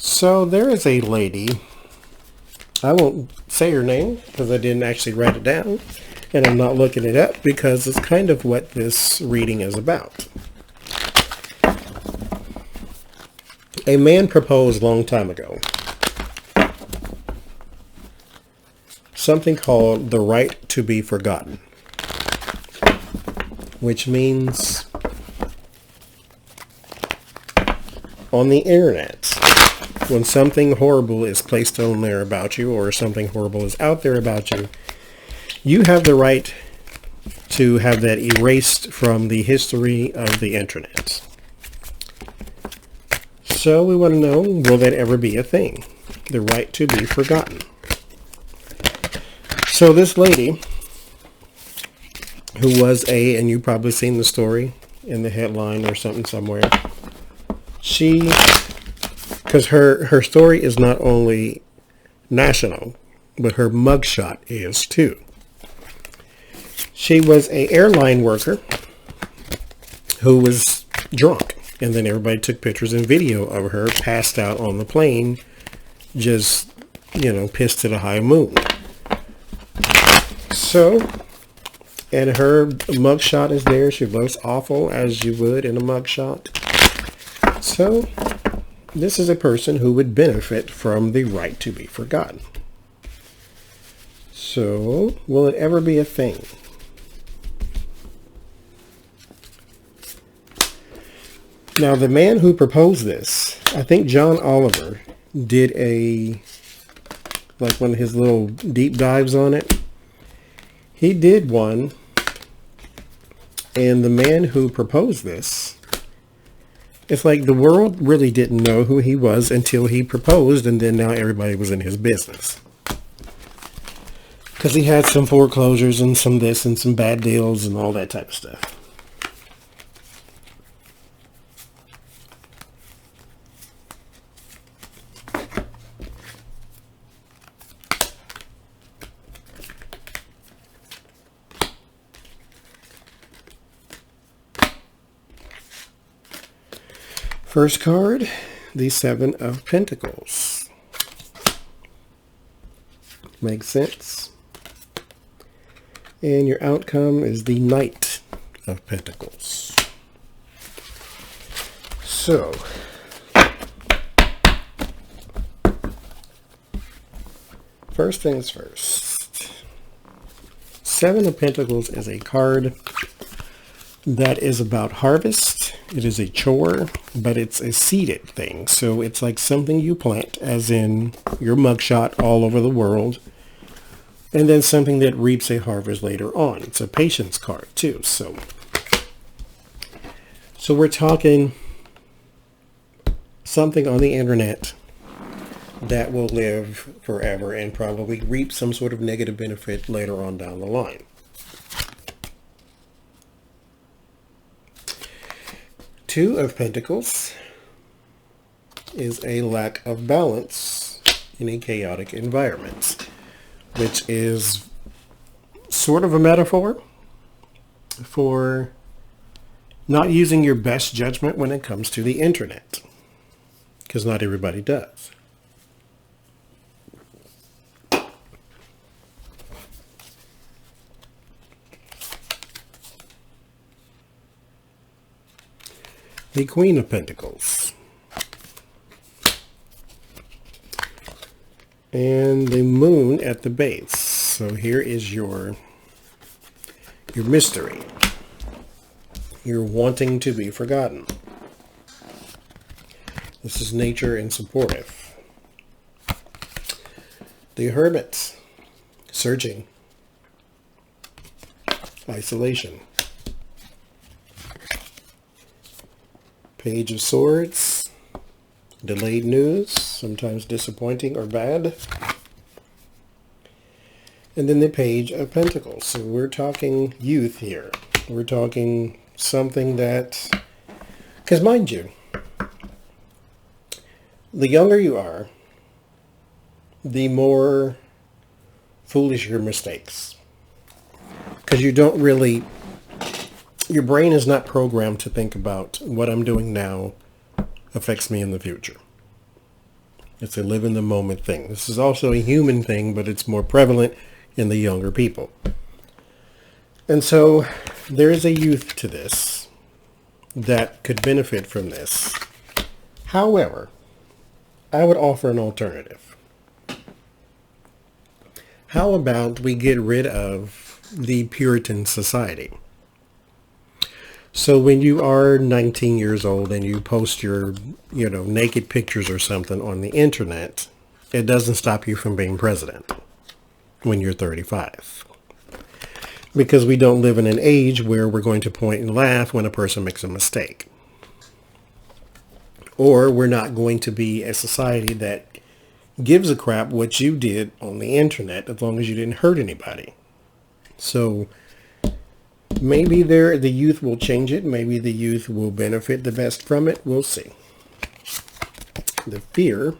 So there is a lady, I won't say her name because I didn't actually write it down, and I'm not looking it up because it's kind of what this reading is about. A man proposed a long time ago something called the right to be forgotten, which means on the internet, when something horrible is placed on there about you or something horrible is out there about you, you have the right to have that erased from the history of the internet. So we want to know, will that ever be a thing? The right to be forgotten. So this lady, who was and you've probably seen the story in the headline or something somewhere, because her story is not only national, but her mugshot is too. She was an airline worker who was drunk, and then everybody took pictures and video of her passed out on the plane, just, pissed to the high moon. So, and her mugshot is there. She looks awful as you would in a mugshot. So, this is a person who would benefit from the right to be forgotten. So, will it ever be a thing? Now, the man who proposed this, I think John Oliver did one of his little deep dives on it. He did one, and the man who proposed this, it's like the world really didn't know who he was until he proposed, and then now everybody was in his business. Because he had some foreclosures and some this and some bad deals and all that type of stuff. First card, the Seven of Pentacles. Makes sense. And your outcome is the Knight of Pentacles. So, first things first. Seven of Pentacles is a card that is about harvest. It is a chore, but it's a seeded thing. So it's like something you plant, as in your mugshot all over the world, and then something that reaps a harvest later on. It's a patience card too. So we're talking something on the internet that will live forever and probably reap some sort of negative benefit later on down the line. Two of Pentacles is a lack of balance in a chaotic environment, which is sort of a metaphor for not using your best judgment when it comes to the internet, because not everybody does. The Queen of Pentacles. And the Moon at the base. So here is your mystery. You're wanting to be forgotten. This is nature and supportive. The Hermit. Searching. Isolation. Page of Swords, delayed news, sometimes disappointing or bad. And then the Page of Pentacles. So we're talking youth here. We're talking something that, because mind you, the younger you are, the more foolish your mistakes. Because you don't really, your brain is not programmed to think about what I'm doing now affects me in the future. It's a live in the moment thing. This is also a human thing, but it's more prevalent in the younger people. And so there is a youth to this that could benefit from this. However, I would offer an alternative. How about we get rid of the Puritan society? So when you are 19 years old and you post your, naked pictures or something on the internet, it doesn't stop you from being president when you're 35. Because we don't live in an age where we're going to point and laugh when a person makes a mistake. Or we're not going to be a society that gives a crap what you did on the internet as long as you didn't hurt anybody. So maybe the youth will change it. Maybe the youth will benefit the best from it. We'll see. The fear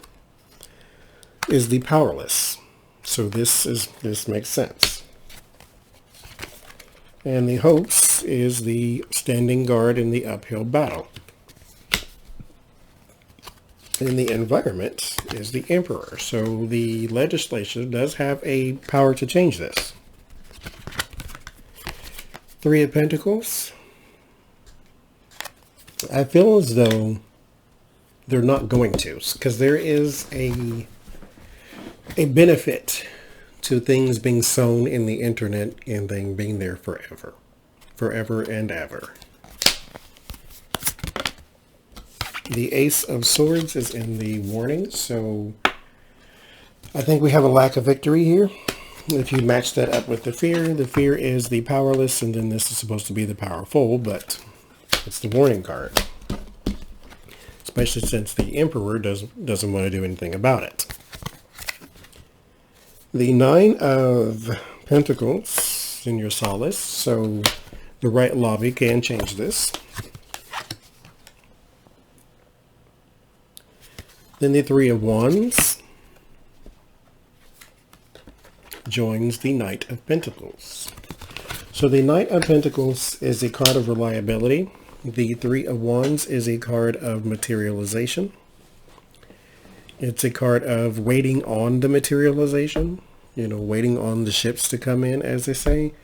is the powerless. So this makes sense. And the hopes is the standing guard in the uphill battle. And the environment is the emperor. So the legislature does have a power to change this. Three of Pentacles. I feel as though they're not going to, because there is a benefit to things being sown in the internet and them being there forever. Forever and ever. The Ace of Swords is in the warning, so I think we have a lack of victory here. If you match that up with the fear is the powerless, and then this is supposed to be the powerful, but it's the warning card. Especially since the Emperor doesn't want to do anything about it. The Nine of Pentacles in your solace, so the right lobby can change this. Then the Three of Wands joins the Knight of Pentacles. So the Knight of Pentacles is a card of reliability. The Three of Wands is a card of materialization. It's a card of waiting on the materialization, waiting on the ships to come in, as they say.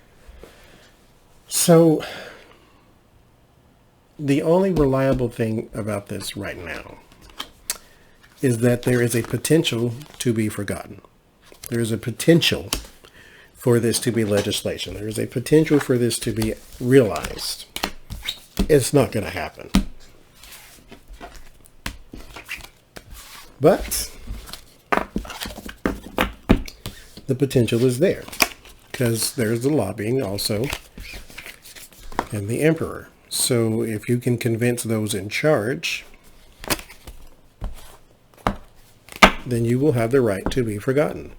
So the only reliable thing about this right now is that there is a potential to be forgotten. There is a potential for this to be legislation. There is a potential for this to be realized. It's not going to happen. But the potential is there, because there's the lobbying also and the Emperor. So if you can convince those in charge, then you will have the right to be forgotten.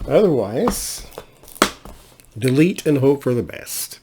Otherwise, delete and hope for the best.